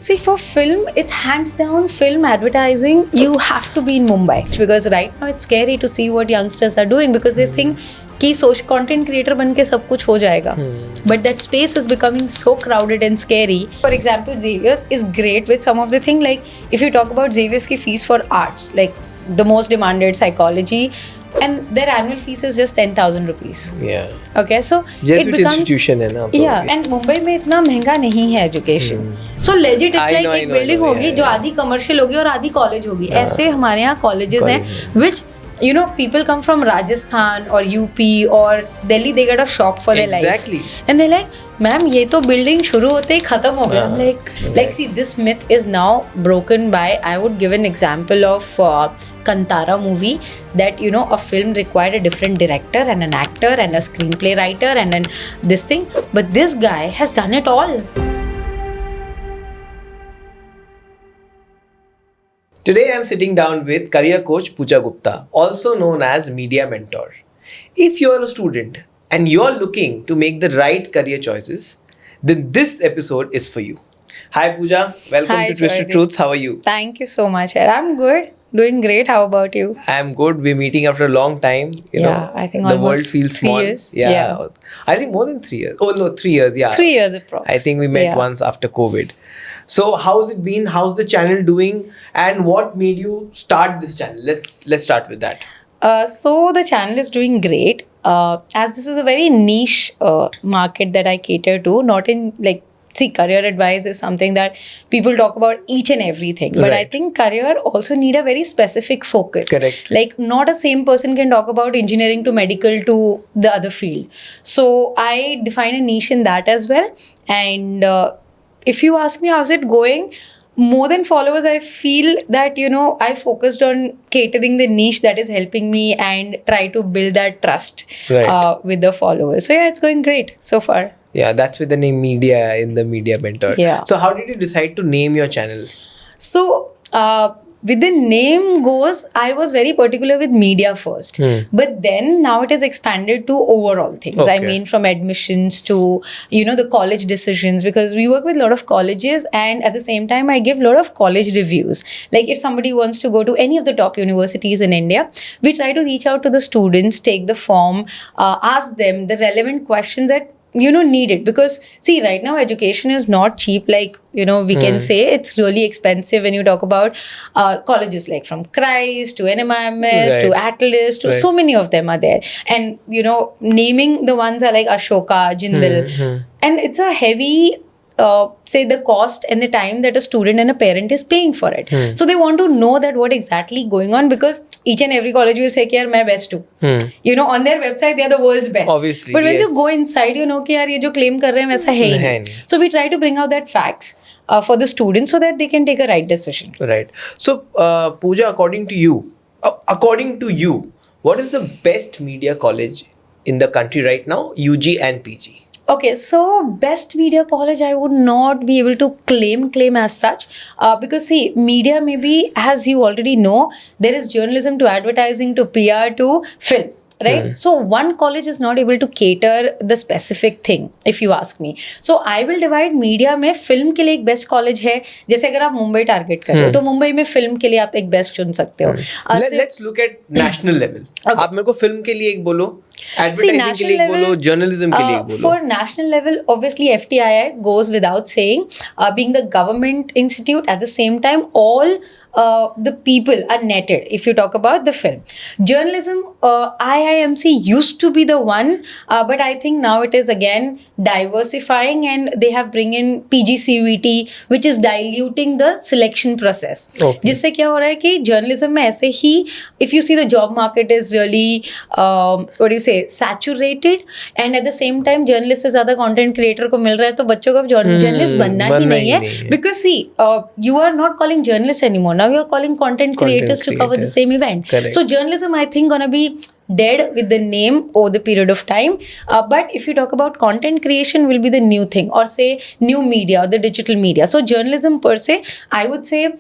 See, for film, it's hands down film advertising. You have to be in Mumbai because right now it's scary to see what youngsters are doing because they think कि सोच content creator बन के सब कुछ हो जाएगा. But that space is becoming so crowded and scary. For example, Xavier's is great with some of the thing like if you talk about Xavier's की fees for arts, like the most demanded psychology, and their annual fees is just 10,000 rupees. Yeah. Okay, so Jesuit it becomes institution है ना. yeah, and Mumbai में इतना महंगा नहीं है education. So legit it's like एक building होगी जो आधी कमर्शियल होगी और आधी कॉलेज होगी. ऐसे हमारे यहाँ कॉलेजेस हैं which you know people come from Rajasthan or UP or Delhi, they get a shock for their life. Exactly. And they're like, ma'am, ये तो बिल्डिंग शुरू होते ही खत्म हो गया. Like see, this myth is now broken by, I would give an example of Kantara movie, that you know a film required a different director and an actor and a screenplay writer and then this thing, but this guy has done it all. Today I'm sitting down with career coach Pooja Gupta, also known as Media Mentor. If you're a student and you're looking to make the right career choices, then this episode is for you. Hi Pooja, welcome Hi, to Twisted Joydeep. Truths. How are you? Thank you so much. I'm good, doing great. How about you? I'm good. We're meeting after a long time. You know, I think the almost world feels 3 small. years. Yeah. I think more than 3 years. Oh no, 3 years. Yeah. 3 years approx. I think we met once after COVID. So how's it been? How's the channel doing? And what made you start this channel? Let's start with that. So the channel is doing great. As this is a very niche market that I cater to, not in like, see, career advice is something that people talk about each and everything. But I think career also need a very specific focus. Correct. Like not a same person can talk about engineering to medical to the other field. So I define a niche in that as well. And if you ask me how's it going, more than followers, I feel that, you know, I focused on catering the niche that is helping me and try to build that trust with the followers. So yeah, it's going great so far. Yeah, that's with the name Media in the Media Mentor. Yeah. So how did you decide to name your channel? So with the name goes, I was very particular with media first. But then now it is expanded to overall things. Okay. I mean, from admissions to, you know, the college decisions, because we work with a lot of colleges and at the same time, I give a lot of college reviews. Like if somebody wants to go to any of the top universities in India, we try to reach out to the students, take the form, ask them the relevant questions that you know needed, because see right now education is not cheap. Like you know we can say it's really expensive when you talk about colleges like from Christ to NMIMS to Atlas to so many of them are there, and you know naming the ones are like Ashoka, Jindal, and it's a heavy say the cost and the time that a student and a parent is paying for it. So they want to know that what exactly going on, because each and every college will say कि यार मैं best हूँ. You know on their website they are the world's best. Obviously, but when you go inside you know कि यार ये जो claim कर रहे हैं वैसा है ही नहीं. So we try to bring out that facts for the students so that they can take a right decision. Right. So Pooja, according to you, what is the best media college in the country right now, UG and PG? Okay, so best media college I would not be able to claim as such because see media maybe, as you already know, there is journalism to advertising to PR to film. Right? So one college is not able to cater the specific thing, if you ask me. So I will divide media में film के लिए एक best college है. जैसे अगर आप Mumbai target कर रहे हो तो मुंबई में film के लिए आप एक best चुन सकते हो. Let's look at national level. आप मेरे को film के लिए एक बोलो, advertising के लिए एक बोलो, journalism के लिए एक बोलो. For national level, obviously FTII goes without saying. Being the government institute, at the same time all the people are netted if you talk about the film. Journalism, IIMC used to be the one, but I think now it is again diversifying and they have bring in PGCUET, which is diluting the selection process. जिससे क्या हो रहा है कि journalism में ऐसे ही, if you see the job market is really what do you say, saturated, and at the same time journalist से ज़्यादा content creator को मिल रहा है, तो बच्चों को journalist बनना ही नहीं है, because see you are not calling journalists anymore. Now you are calling content creators to cover the same event. Correct. So journalism I think gonna be dead with the name over the period of time. But if you talk about content creation, will be the new thing, or say new media or the digital media. So journalism per se, I would say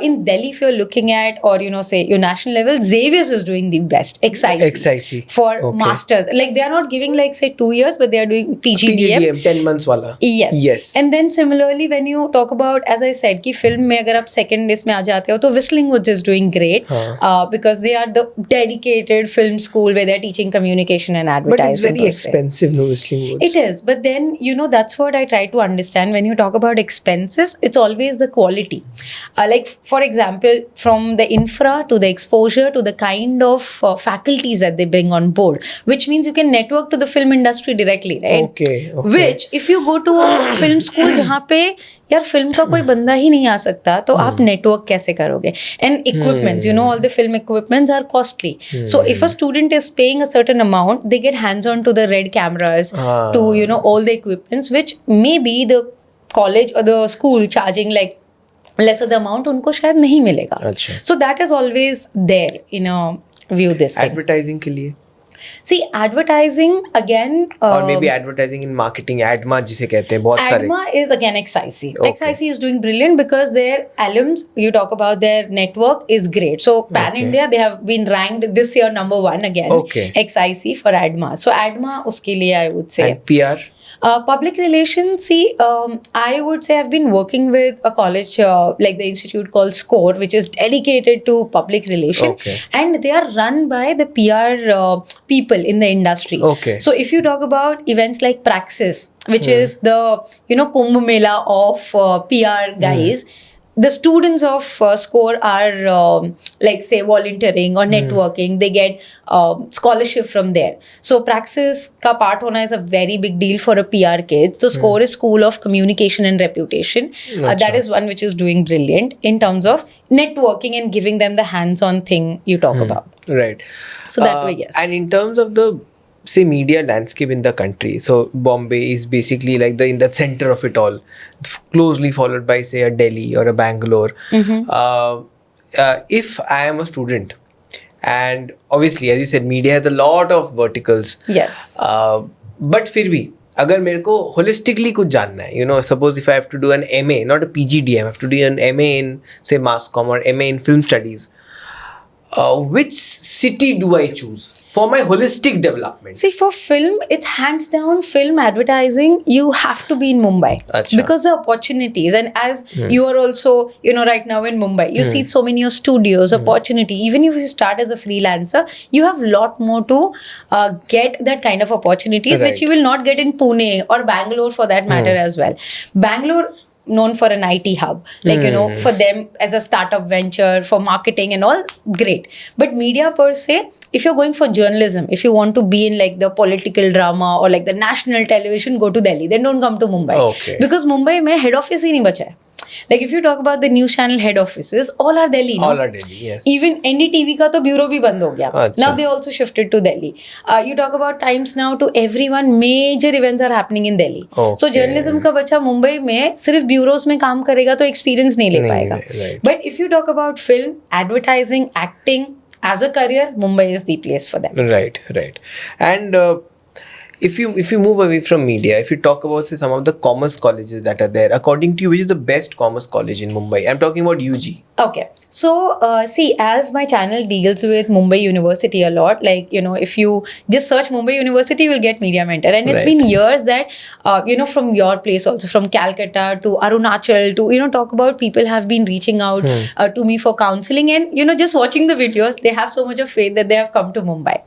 in Delhi, if you're looking at, or say your national level, Xavier's is doing the best. XIC. XIC. For Okay. masters. Like they are not giving like say 2 years, but they are doing PGDM. 10 months wala. Yes. And then similarly, when you talk about, as I said, कि film में अगर आप second list में आ जाते हो, तो Whistling Woods is doing great because they are the dedicated film school where they are teaching communication and advertising. But it's very expensive, no, Whistling Woods. It is, but then that's what I try to understand when you talk about expenses. It's always the quality. Like for example, from the infra to the exposure to the kind of faculties that they bring on board, which means you can network to the film industry directly, right? Okay. Which if you go to a film school जहाँ पे यार film का कोई बंदा ही नहीं आ सकता, तो आप नेटवर्क कैसे करोगे? And equipments, all the film equipments are costly. So if a student is paying a certain amount, they get hands on to the red cameras, to all the equipments, which maybe the college or the school charging like lesser the amount, उनको शायद नहीं मिलेगा. अच्छा. So that is always there in a view this thing. Advertising के लिए? See, advertising again. Or maybe advertising in marketing, ADMA जिसे कहते हैं बहुत सारे. ADMA is again XIC. Okay. XIC is doing brilliant because their alums, you talk about their network, is great. So Pan India, they have been ranked this year number 1 again. Okay. XIC for ADMA. So ADMA उसके लिए I would say. And PR? Public relations, see, I would say I've been working with a college like the institute called SCORE, which is dedicated to public relation. Okay. And they are run by the PR people in the industry. Okay. So if you talk about events like Praxis, which is the, Kumbh Mela of PR guys, the students of SCORE are like say volunteering or networking. They get scholarship from there. So Praxis ka part hona is a very big deal for a PR kid. So SCORE is School of Communication and Reputation. That is one which is doing brilliant in terms of networking and giving them the hands-on thing you talk about. Right. So that way, yes. And in terms of the say media landscape in the country, so Bombay is basically like in the center of it all, closely followed by say a Delhi or a Bangalore. If I am a student, and obviously as you said, media has a lot of verticals. Yes. But फिर भी अगर मेरे को holistically कुछ जानना है, suppose if I have to do an MA, not a PGDM, I have to do an MA in say mass comm or MA in film studies, which city do I choose for my holistic development? See, for film, it's hands down film advertising. You have to be in Mumbai. Achha. Because the opportunities, and as you are also, right now in Mumbai, you see so many of studios, opportunity. Even if you start as a freelancer, you have a lot more to get that kind of opportunities, Right. which you will not get in Pune or Bangalore for that matter as well. Bangalore, known for an IT hub, like, for them as a startup venture, for marketing and all, great. But media per se, if you're going for journalism, if you want to be in like the political drama or like the national television, go to Delhi. Then don't come to Mumbai. Okay. Because Mumbai mein head office hi nahi bacha hai. Like if you talk about the news channel head offices, all are Delhi. No? All are Delhi, yes. Even NDTV का तो bureau भी बंद हो गया. अच्छा. Now they also shifted to Delhi. You talk about Times Now to everyone, major events are happening in Delhi. Okay. So journalism का बच्चा मुंबई में सिर्फ bureaus में काम करेगा तो experience नहीं ले पाएगा. Right. But if you talk about film, advertising, acting as a career, Mumbai is the place for them. Right. And if you move away from media, if you talk about say some of the commerce colleges that are there, according to you, which is the best commerce college in Mumbai? I'm talking about UG. Okay. So, see, as my channel deals with Mumbai University a lot, like, if you just search Mumbai University, you will get Media Mentor. And it's Right. been years that, from your place also, from Calcutta to Arunachal to, talk about people have been reaching out to me for counseling. And, just watching the videos, they have so much of faith that they have come to Mumbai.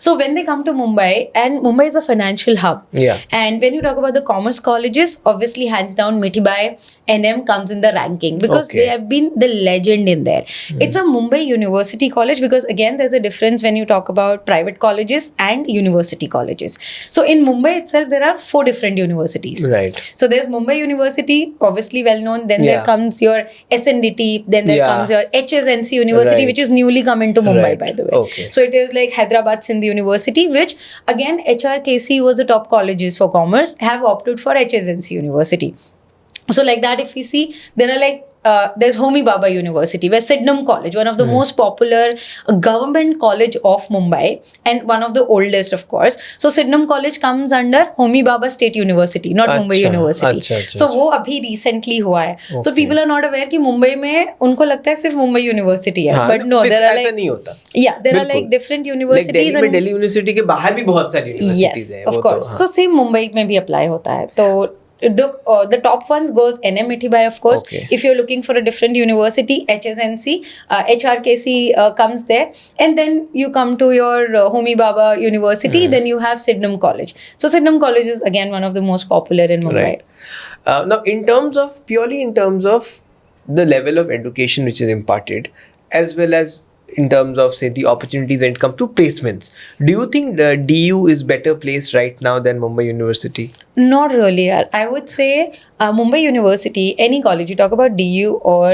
So, when they come to Mumbai, and Mumbai is a financial hub. Yeah. And when you talk about the commerce colleges, obviously, hands down, Mithibai NM comes in the ranking because Okay. they have been the legend in there. It's a Mumbai University college because again, there's a difference when you talk about private colleges and university colleges. So in Mumbai itself, there are 4 different universities. Right. So there's Mumbai University, obviously well known. Then there Yeah. comes your SNDT. Then there Yeah. comes your HSNC University, Right. which is newly come into Mumbai, Right. by the way. Okay. So it is like Hyderabad Sindh University, which again, HRKC was the top colleges for commerce, have opted for HSNC University. So like that, if we see, there are like there's Homi Bhabha University, where Sydenham College, one of the most popular government college of Mumbai and one of the oldest, of course. So Sydenham College comes under Homi Bhabha State University, not Mumbai University. So वो अभी recently हुआ है. So people are not aware कि मुंबई में उनको लगता है सिर्फ मुंबई यूनिवर्सिटी है, but no, there are like, नहीं होता. Yeah, there are like different universities. Like Delhi University के बाहर भी बहुत सारी universities हैं. Yes, of course. So same Mumbai में भी apply होता है. तो the top ones goes NM Mithibai, of course. Okay. If you're looking for a different university, HSNC, HRKC comes there, and then you come to your Homi Bhabha University. Then you have Sydenham College. So Sydenham College is again one of the most popular in Mumbai. Right. Now, purely in terms of the level of education which is imparted, as well as in terms of, say, the opportunities when it comes to placements, do you think the DU is better placed right now than Mumbai University? Not really, yaar. I would say Mumbai University, any college, you talk about DU or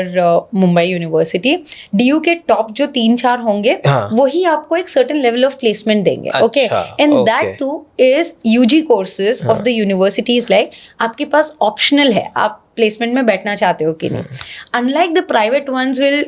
Mumbai University, DU के top जो 3-4 होंगे, वही आपको एक certain level of placement देंगे, okay? And that too is UG courses of the universities, like आपके पास optional है, आप placement में बैठना चाहते हो कि नहीं. Unlike the private ones will,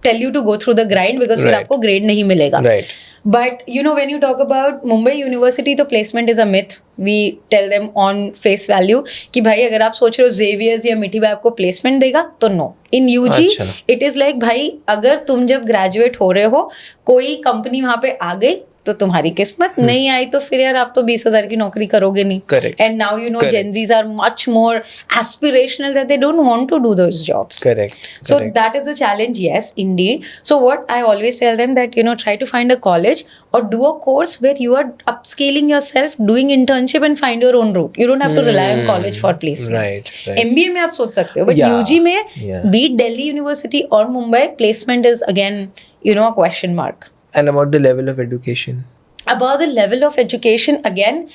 tell you to go through the grind because फिर आपको grade नहीं मिलेगा. Right. But when you talk about Mumbai University, तो placement is a myth. We tell them on face value कि भाई अगर आप सोच रहे हो Xavier's या मिठीबाई आपको placement देगा तो no. In UG it is like भाई अगर तुम जब graduate हो रहे हो, कोई कंपनी वहाँ पे आ गई तो तुम्हारी किस्मत, नहीं आई तो फिर यार आप तो 20,000 की नौकरी करोगे नहीं. Correct. And now Gen Zs are much more aspirational that they don't want to do those jobs. Correct. So that is a challenge, yes, indeed. So what I always tell them that try to find a college or do a course where you are upscaling yourself, doing internship and find your own route. You don't have to rely on college for placement. Right. MBA में आप सोच सकते हो, but UG में be it Delhi University or Mumbai, placement is again a question mark. And about the level of education? About the level of education, again,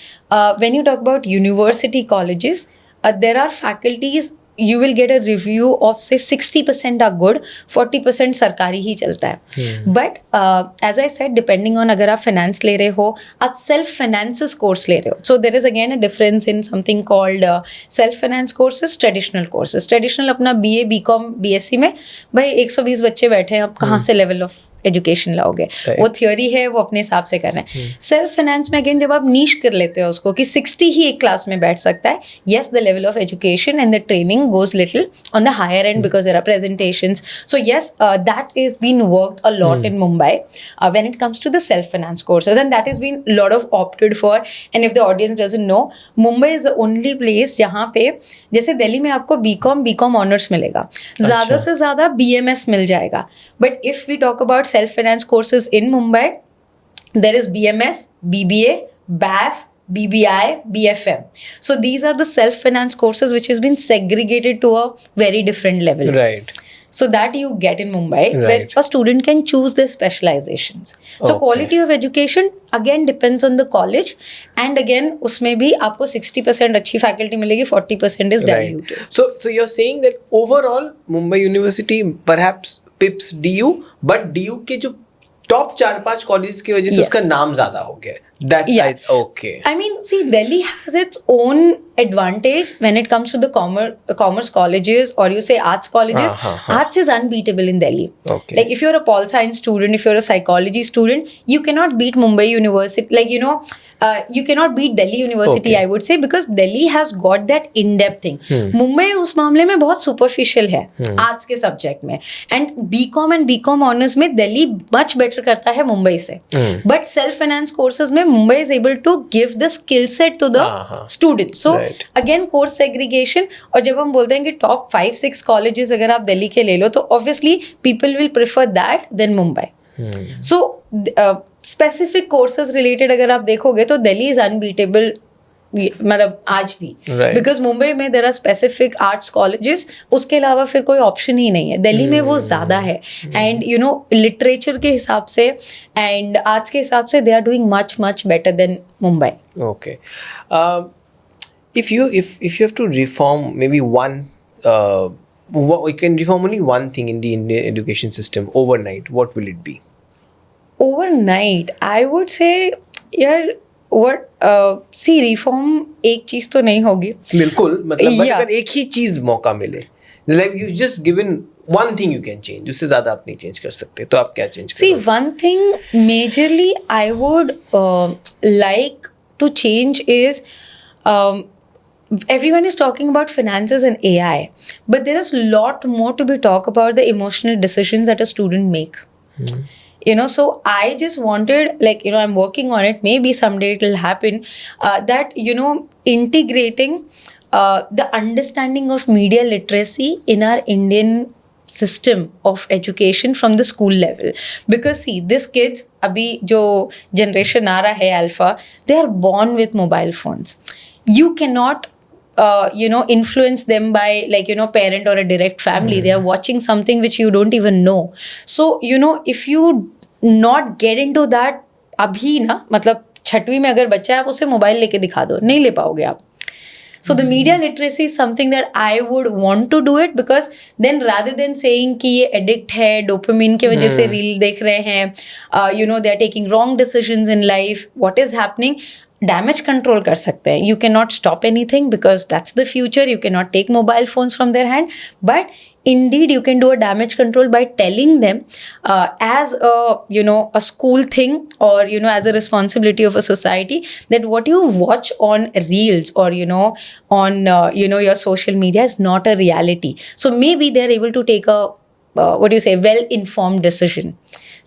when you talk about university colleges, there are faculties, you will get a review of say 60% are good, 40% सरकारी ही चलता है. But as I said, depending on अगर आप finance ले रहे हो, आप self finances course ले रहे हो. So there is again a difference in something called self finance courses, traditional courses. Traditional अपना BA, BCom, BSc में भाई 120 बच्चे बैठे हैं, आप कहाँ से level of एजुकेशन लाओगे. वो थियोरी है, वो अपने हिसाब से कर रहे हैं. सेल्फ फाइनेंस में अगेन जब आप नीश कर लेते हो उसको कि 60 ही एक क्लास में बैठ सकता है, yes, the level of education and the training goes little on the higher end because there are presentations. So yes, that is being worked a lot in Mumbai when it comes to the self finance courses, and that has been a lot of opted for. And if the audience doesn't know, Mumbai is the only place जहाँ पे जैसे दिल्ली में आपको BCom honours मिलेगा, ज़्यादा से ज़्यादा BMS मिल जाएगा. But if we talk about self-finance courses in Mumbai, there is BMS, BBA, BAF, BBI, BFM. So these are the self-finance courses which has been segregated to a very different level. Right. So that you get in Mumbai, where a student can choose their specializations. So quality of education again depends on the college, and again उसमें भी आपको 60% अच्छी faculty मिलेगी, 40% is diluted. So you're saying that overall Mumbai University perhaps पिप्स DU, but DU के जो top 4-5 college की वजह से उसका नाम ज्यादा हो गया. That's okay. I mean, see, Delhi has its own advantage when it comes to the commerce colleges or you say arts colleges. Arts is unbeatable in Delhi. Okay. Like if you're a pol science student, if you're a psychology student, you cannot beat Mumbai University. Like you cannot beat Delhi University, I would say, because Delhi has got that in-depth thing. Mumbai उस मामले में बहुत superficial है arts के subject में, and BCom and BCom honors में Delhi much better करता है मुंबई से. But self-finance courses में Mumbai is able to give the skill set to the students. So again course segregation. और जब हम बोलते हैं कि top 5-6 colleges अगर आप दिल्ली के ले लो तो obviously people will prefer that than Mumbai. So specific courses related अगर आप देखोगे तो Delhi is unbeatable, मतलब आज भी, बिकॉज मुंबई में there are specific arts colleges, उसके अलावा फिर कोई ऑप्शन ही नहीं है. दिल्ली में वो ज़्यादा है, एंड लिटरेचर के हिसाब से एंड आर्ट्स के हिसाब से they are doing much much better than Mumbai. Okay, if you have to reform maybe one you can reform only one thing in the Indian education system overnight, what will it be? Overnight, I would say यार सी reform एक चीज तो नहीं होगी. बिल्कुल, मतलब अगर एक ही चीज मौका मिले Like you just given one thing you can change, उससे ज़्यादा आप नहीं change कर सकते, तो आप क्या change See, करोगे? one thing majorly I would like to change is um, everyone is talking about finances and AI, but there is a lot more to be talk about the emotional decisions that a student make. You know, so I just wanted, like, you know, I'm working on it. Maybe someday it will happen. That, you know, integrating the understanding of media literacy in our Indian system of education from the school level. Because see, these kids, abhi jo generation aa raha hai alpha, they are born with mobile phones. You cannot you know, influence them by, like, you know, parent or a direct family. They are watching something which you don't even know. So, you know, if you not get into that अभी ना, मतलब छठवीं में अगर बच्चा है, आप उसे मोबाइल लेके दिखा दो, नहीं ले पाओगे आप. So the media literacy is something that I would want to do it, because then rather than saying कि ये addict है, dopamine की वजह से reel देख रहे हैं, you know, they are taking wrong decisions in life, what is happening? Damage control कर सकते हैं. You can not stop anything because that's the future. You can not take mobile phones from their hand, but indeed you can do a damage control by telling them as a, you know, a school thing, or, you know, as a responsibility of a society, that what you watch on reels or, you know, on you know, your social media is not a reality. So maybe they're able to take a what do you say, well informed decision.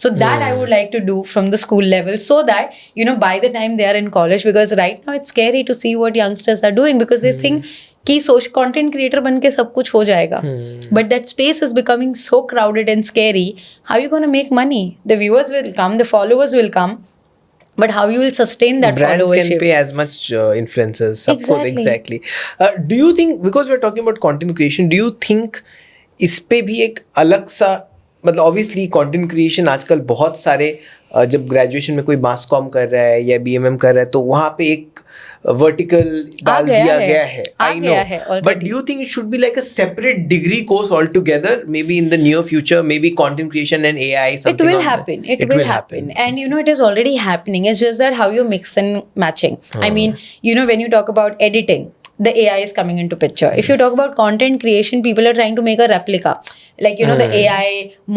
So that I would like to do from the school level, so that, you know, by the time they are in college, because right now it's scary to see what youngsters are doing, because they think कि सोच content creator बन के सब कुछ हो जाएगा, but that space is becoming so crowded and scary. How you gonna make money? The viewers will come, the followers will come, but how you will sustain that brands followership? can pay as much influencers. Exactly. Exactly. Do you think, because we're talking about content creation, do you think इस पे भी एक अलग सा, मतलब obviously content creation आजकल बहुत सारे जब ग्रेजुएशन में कोई मास कॉम कर रहा है या बीएमएम कर रहा है, तो वहाँ पे एक वर्टिकल डाल दिया गया है. I know, but do you think it should be like a separate degree course all together, may be in the near future, may be content creation and AI something? It will happen. It will happen. And, you know, it is already happening. It's just that how you mix and matching. I mean, you know, when you talk about editing, the AI is coming into picture. If you talk about content creation, people are trying to make a replica, like, you know, the AI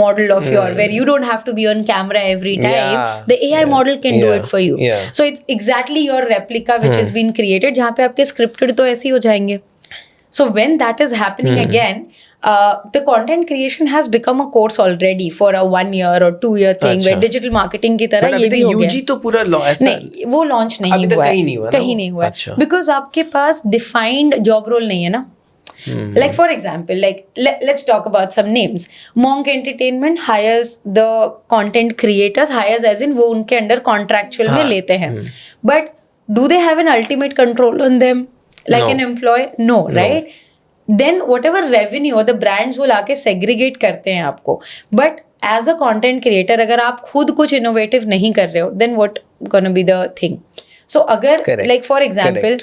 model of your, where you don't have to be on camera every time. The AI model can do it for you. So it's exactly your replica which has been created, जहाँ पे आपके scripted तो ऐसे ही हो जाएंगे. So when that is happening again, the content creation has become a course already for a 1 year or 2 year thing, where digital marketing की तरह ये भी हो गया. यूजी तो पूरा ऐसा नहीं, वो लॉन्च नहीं अभी तक हुआ है, कहीं नहीं हुआ है, बिकॉज आपके पास डिफाइंड जॉब रोल नहीं है ना. Like, for example, like let's talk about some names. Monk Entertainment hires the content creators, hires as in वो उनके अंडर contractual में लेते हैं, but do they have an ultimate control on them like an employee? No, right? Then whatever revenue or the brands वो लाके segregate करते हैं आपको, but as a content creator अगर आप खुद कुछ innovative नहीं कर रहे हो, then what gonna be the thing? So अगर like for example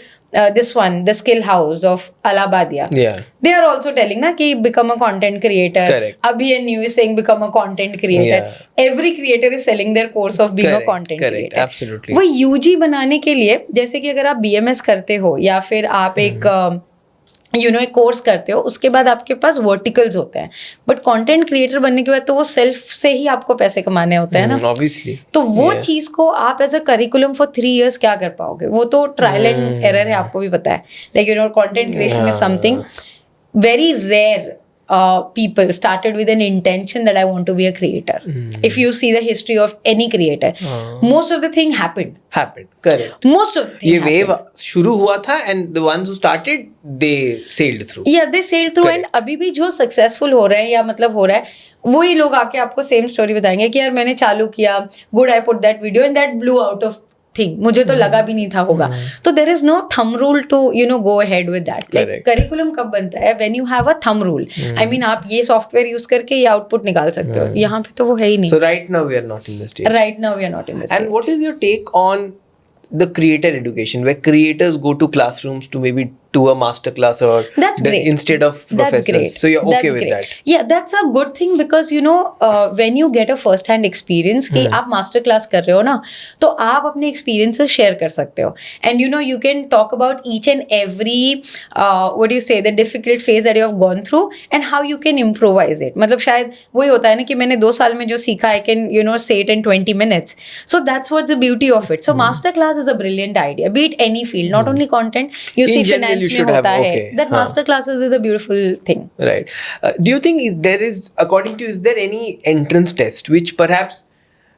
this one, the Skill House of Allahabadiya, they are also telling ना कि become a content creator. Abhi and New is saying become a content creator. Every creator is selling their course of being a content creator. Absolutely. वो UG बनाने के लिए, जैसे कि अगर आप BMS करते हो या फिर आप एक यू नो एक कोर्स करते हो, उसके बाद आपके पास वर्टिकल्स होते हैं, बट कंटेंट क्रिएटर बनने के बाद तो वो सेल्फ से ही आपको पैसे कमाने होते हैं ना, ऑब्वियसली. तो वो चीज को आप as a curriculum for 3 years क्या कर पाओगे? वो तो ट्रायल एंड एरर है, आपको भी पता है. Like, you no, content creation is something very rare. People started with an intention that I want to be a creator. If you see the history of any creator, most of the thing happened. Correct. Most of the thing ये wave शुरू हुआ था, and the ones who started, they sailed through. Yeah, they sailed through. And अभी भी जो successful हो रहे हैं या मतलब हो रहा है, वही लोग आके आपको सेम स्टोरी बताएंगे कि यार मैंने चालू किया, good, I put that video and that blue out of thing, मुझे तो लगा भी नहीं था होगा. तो there is no thumb rule to, you know, go ahead with that. Like curriculum कब बनता है? When you have a thumb rule. I mean, आप ये सॉफ्टवेयर यूज करके ये आउटपुट निकाल सकते हो. यहाँ पे तो वो है ही नहीं. So right now we are not in this stage. Right now we are not in this stage. And what is your take on the creator education, where creators go to classrooms to maybe to a master class or That's great. instead of That's professors. great. So you're okay That's with great. that. Yeah, that's a good thing because when you get a first hand experience कि आप master class कर रहे हो ना, तो आप अपने experiences share कर सकते हो, and you can talk about each and every what do you say, the difficult phase that you have gone through and how you can improvise it. मतलब शायद वही होता है ना कि मैंने 2 साल में जो सीखा I can say it in 20 minutes. So that's what's the beauty of it. So master class is a brilliant idea, be it any field, not only content. You In see general, finance you में should have, होता है okay, that हाँ. master classes is a beautiful thing. Right. Do you think according to you, is there any entrance test which perhaps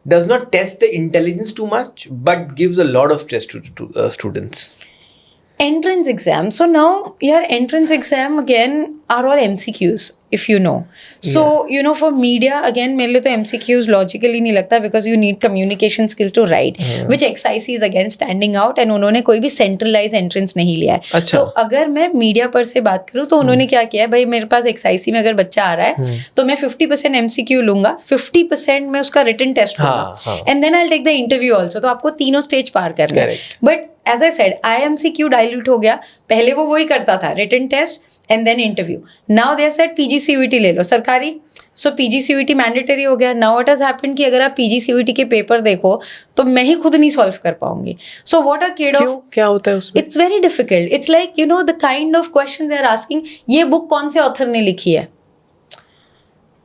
does not test the intelligence too much but gives a lot of stress to students? Entrance exam. So now your entrance exam again are all MCQs, if you know. So for media again मेरे लिए तो MCQs logically नहीं लगता because you need communication skills to write, which XIC is again standing out and उन्होंने कोई भी centralized entrance नहीं लिया है. अच्छा. तो अगर मैं मीडिया पर से बात करूँ तो उन्होंने क्या किया है, भाई मेरे पास XIC में अगर बच्चा आ रहा है तो मैं 50% MCQ लूंगा, 50% मैं उसका written test लूंगा, and then I'll take the interview also. तो आपको तीनों स्टेज पार करना है. But as I said, IMCQ dilute हो गया. पहले वो वही करता था, written test and then interview. Now they have said PGCUET ले लो सरकारी. So PGCUET मैंडेटरी हो गया. Now what has happened कि अगर आप PGCUET के पेपर देखो तो मैं ही खुद नहीं सॉल्व कर पाऊंगी. So what a kid of, क्या होता है उसमें? It's very difficult. It's like the kind of questions they are asking. ये बुक कौन से ऑथर ने लिखी है?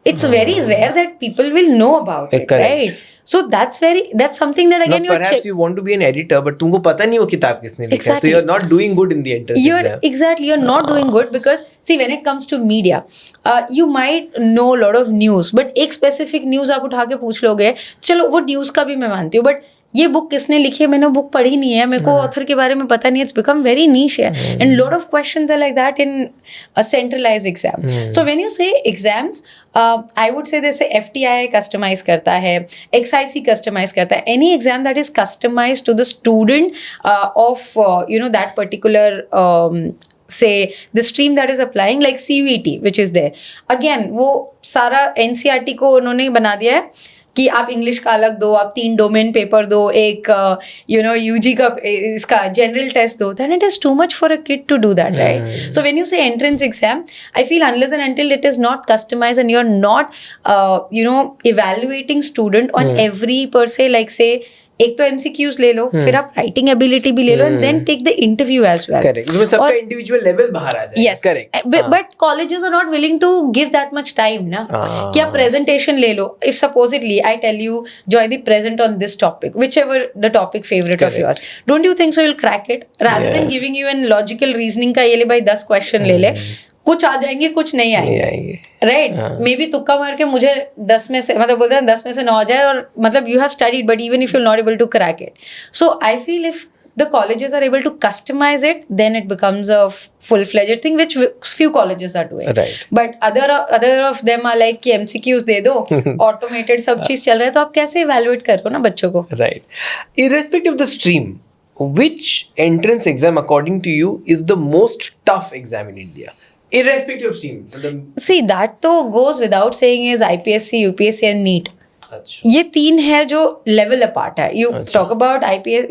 It's very rare that people will know about it, correct. right? So that's something that again Now, perhaps you want to be an editor, but तुमको पता नहीं वो किताब किसने लिखा है. So Exactly. you're not doing good in the entrance exam. Exactly, you're not doing good because see when it comes to media, you might know a lot of news, but एक specific news आप उठा के पूछ लोगे, चलो वो news का भी मैं मानती हूँ, but ये बुक किसने लिखी है, मैंने बुक पढ़ी नहीं है, मेरे को ऑथर के बारे में पता नहीं है. इट्स बिकम वेरी नीश है and lot of questions are like that in a centralised exam. So when you say exams, I would say जैसे FTI कस्टमाइज करता है, XIC कस्टमाइज करता है, any exam that is customise to the student of that particular say the stream that is applying, like CVT which is there. Again वो सारा NCERT को उन्होंने बना दिया है कि आप इंग्लिश का अलग दो, आप 3 डोमेन पेपर दो, एक UG का इसका जनरल टेस्ट दो. then it is too much for a kid to do that, right? So when you say entrance exam, I feel unless and until it is not customized and you're not evaluating student on every per se, like say एक तो MCQs ले लो, फिर आप writing ability भी ले लो and then take the interview as well. Correct, उसमें सबका इंडिविजुअल लेवल बाहर आ जाए. Yes, correct. but colleges are not willing to give that much time ना, कि आप presentation ले लो. If supposedly I tell you Joydeep present on this topic, whichever the topic favorite of yours, don't you think so you'll crack it rather than giving you an logical reasoning का ये ले भाई 10 question ले ले, कुछ आ जाएंगे कुछ नहीं आएंगे, राइट? मे बी तुक्का मार के मुझे 10 में से मतलब बोलते हैं 10 में से 9 आ जाए और मतलब you have studied but even if you're not able to crack it. So I feel if the colleges are able to customize it, then it becomes a full-fledged thing, which few colleges are doing. Right. But other of them are like कि MCQs दे दो, automated सब चीज़ चल रहा है, तो आप कैसे evaluate कर रहे हो ना बच्चों को? Right. Irrespective of the stream, which entrance exam according to you is the most tough exam in India? Irrespective of stream. See, that तो goes without saying is IPSC, UPSC and NEET. अच्छा. ये 3 है जो level apart है. You talk about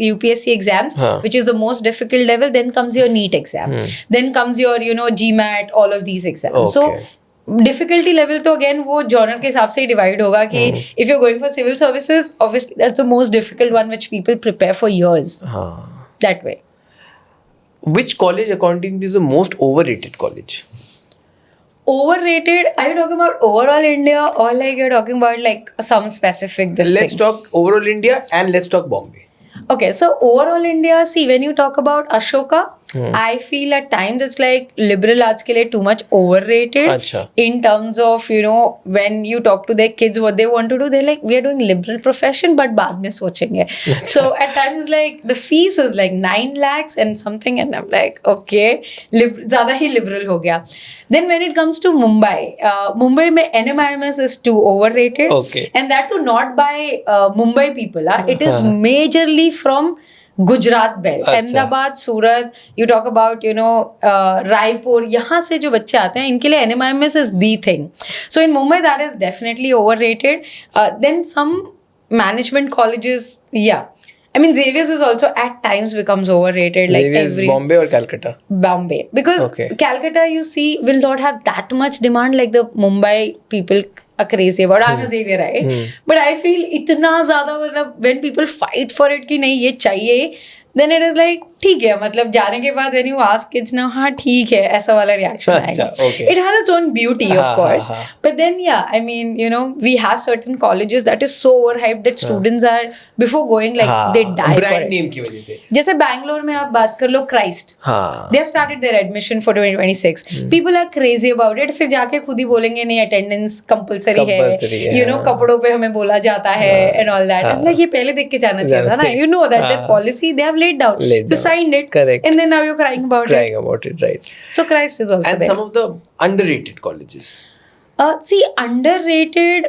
UPSC exams, which is the most difficult level. Then comes your NEET exam. Then comes your GMAT, all of these exams. So difficulty level तो again वो genre के हिसाब से ही divide होगा कि if you're going for civil services, obviously that's the most difficult one which people prepare for years. That way. Which college according to you is the most overrated college? Overrated? Are you talking about overall India or like you're talking about like some specific this Let's thing? talk overall India and let's talk Bombay. Okay, so overall India, see when you talk about Ashoka, I feel at times it's like liberal arts के लिए too much overrated. अच्छा. In terms of when you talk to their kids what they want to do, they're like we are doing liberal profession but बाद में सोचेंगे. So at times it's like the fees is like 9 lakhs and something and I'm like okay ज़्यादा ही liberal हो गया. Then when it comes to Mumbai, Mumbai में NMIMS is too overrated. Okay. And that too not by Mumbai people. It is majorly from Gujarat belt, Ahmedabad, Surat, you talk about Raipur, यहाँ से जो बच्चे आते हैं इनके लिए NMIMS is the thing. So in Mumbai that is definitely over rated. Then some management colleges, या I mean, Xavier's is also at times becomes overrated. Like Xavier's Bombay or Calcutta? Bombay, because Okay. Calcutta, you see, will not have that much demand like the Mumbai people are crazy about. I'm a Xavier, right? But I feel इतना ज़्यादा मतलब when people fight for it कि नहीं ये चाहिए, then it is like ठीक है, मतलब जाने के बाद when you ask kids now, हाँ ठीक है, ऐसा वाला reaction अच्छा, आएगा. okay. It has its own beauty, of हाँ, course. हाँ, हाँ. But then yeah, I mean, you know, we have certain colleges that is so overhyped that students are before going like they die for brand it. Name की वजह से. जैसे बैंगलोर में आप बात कर लो क्राइस्ट, हाँ. they have started their admission for 2026. People are crazy about it. फिर जाके खुद ही बोलेंगे नहीं अटेंडेंस कंपलसरी है, Compulsory है, you know, हाँ. कपड़ों पे हमें बोला जाता है and all that. I'm like ये पहले देख के जाना चाहिए था ना. You know that हाँ. policy they have laid down. Laid You down. signed it. Correct. And then now you're crying about Crying about it, right? it. So Christ is also And there. some of the underrated colleges. See, underrated,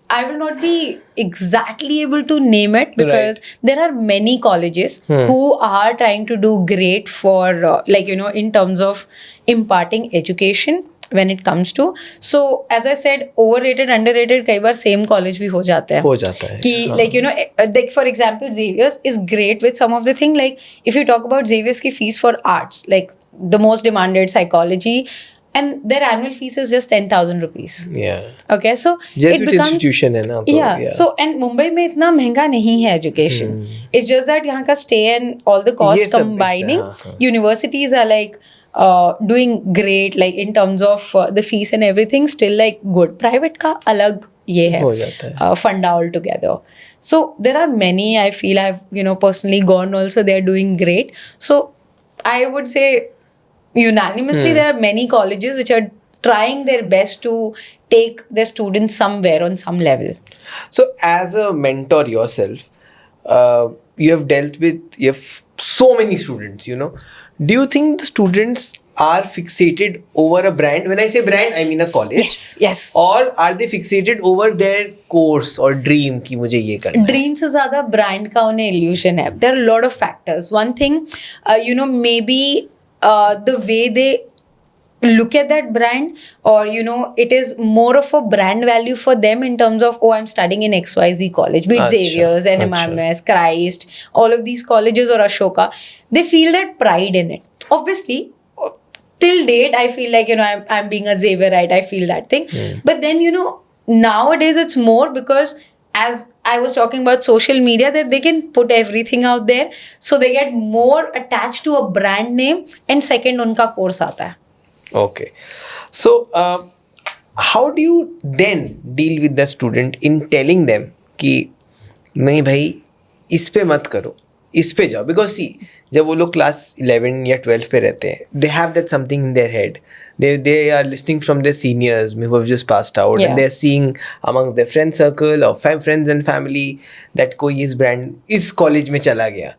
I will not be exactly able to name it because there are many colleges who are trying to do great for, like, you know, in terms of imparting education when it comes to. So, as I said, overrated, underrated, कई बार same college भी हो जाते हैं. हो जाता है. कि like you know, like for example, Xavier's is great with some of the thing. Like if you talk about Xavier's की fees for arts, like the most demanded psychology, and their annual fees is just 10,000 rupees. Yeah. Okay, so Jesuit institution है ना. तो, yeah. So and Mumbai में इतना महंगा नहीं है education. It's just that यहाँ का stay and all the ये costs सब combining, हाँ, हाँ. universities are like doing great, like in terms of the fees and everything, still like good. Private का अलग ये है हो जाता है. fund all together. So there are many, I feel I've, you know, personally gone also, they're doing great. So I would say unanimously there are many colleges which are trying their best to take their students somewhere on some level. So, as a mentor yourself, you have dealt with so many students, you know. Do you think the students are fixated over a brand? When I say brand, I mean a college. Yes. Or are they fixated over their course or dream कि मुझे ये करना है? Dream से ज़्यादा brand का उन्हें illusion है. There are a lot of factors. One thing, you know, maybe the way they look at that brand, or you know, it is more of a brand value for them in terms of, oh, I'm studying in XYZ college, be it Achha, Xavier's, NMIMS, Christ, all of these colleges, or Ashoka. They feel that pride in it. Obviously, till date, I feel like, you know, I'm being a Xavierite, I feel that thing. But then, you know, nowadays it's more because, as I was talking about social media, that they can put everything out there, so they get more attached to a brand name, and second उनका course आता है. Okay. So, how do you then deal with the student in telling them कि नहीं भाई इस पे मत करो, इस पे जाओ? Because see, जब वो लोग class 11 या 12 पे रहते हैं, they have that something in their head. They are listening from their seniors who have just passed out, Yeah. and they're seeing amongst their friend circle or friends and family that कोई इस brand इस college में चला गया.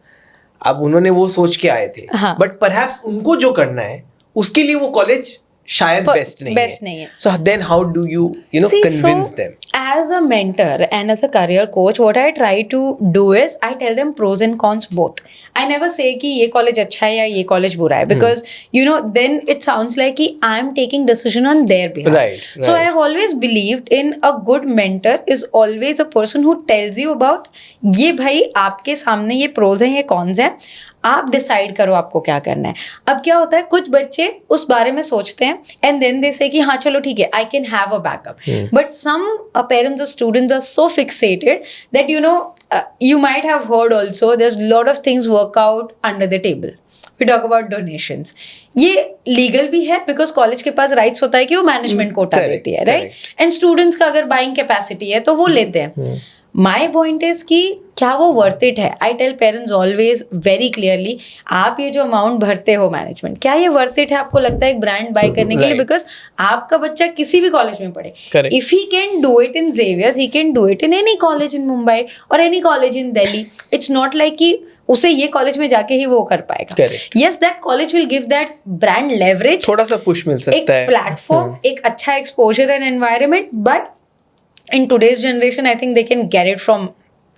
अब उन्होंने वो सोच के आए थे, हाँ. but perhaps उनको जो करना है उसके लिए वो कॉलेज शायद बेस्ट नहीं है. So then how do you know, See, convince so, them? As a mentor and as a career coach, what I try to do is I tell them pros and cons both. I never say कि ये college अच्छा है या ये college बुरा है, because you know, then it sounds like कि I'm taking decision on their behalf. Right. So I have always believed in a good mentor is always a person who tells you about ये भाई आपके सामने ये pros हैं, ये cons हैं, आप डिसाइड करो आपको क्या करना है. अब क्या होता है, कुछ बच्चे उस बारे में सोचते हैं एंड देन दे से कि हाँ चलो ठीक है, I can have a backup. But some parents और students are so fixated that you know, you might have heard also, there's a lot of things work out under the table. We talk about donations. ये legal भी है because college के पास rights होता है कि वो management Kota देती है, right? And students का अगर buying capacity है तो वो लेते हैं. My point is कि क्या वो worth it है? I tell parents always very clearly, आप ये जो amount भरते हो management, क्या ये worth it है आपको लगता है एक brand buy करने के लिए? Because आपका बच्चा किसी भी college में पढ़े. If he can do it in Xavier's, he can do it in any college in Mumbai or any college in Delhi. It's not like कि उसे ये कॉलेज में जाके ही वो कर पाएगा. Yes, that college will give that brand leverage. थोड़ा सा पुश मिल सकता है. एक प्लेटफॉर्म, एक अच्छा exposure and environment, but in today's generation, I think they can get it from,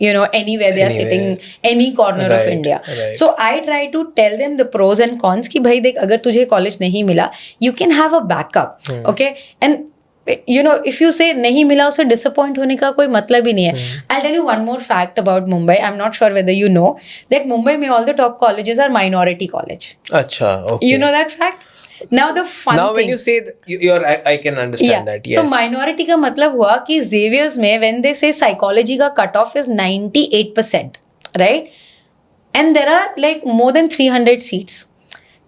you know, anywhere they are sitting, any corner of India. So I try to tell them the pros and cons कि भाई देख, अगर तुझे college नहीं मिला, you can have a backup, okay? And you know, if you say नहीं मिला उसे disappoint होने का कोई मतलब ही नहीं है. I'll tell you one more fact about Mumbai. I'm not sure whether you know that Mumbai में all the top colleges are minority college. अच्छा, okay. You know that fact? Now the fun Now thing. when you say I can understand that. Yes. So minority का मतलब हुआ कि Xavier's में when they say psychology का cutoff is 98%, right? And there are like more than 300 seats.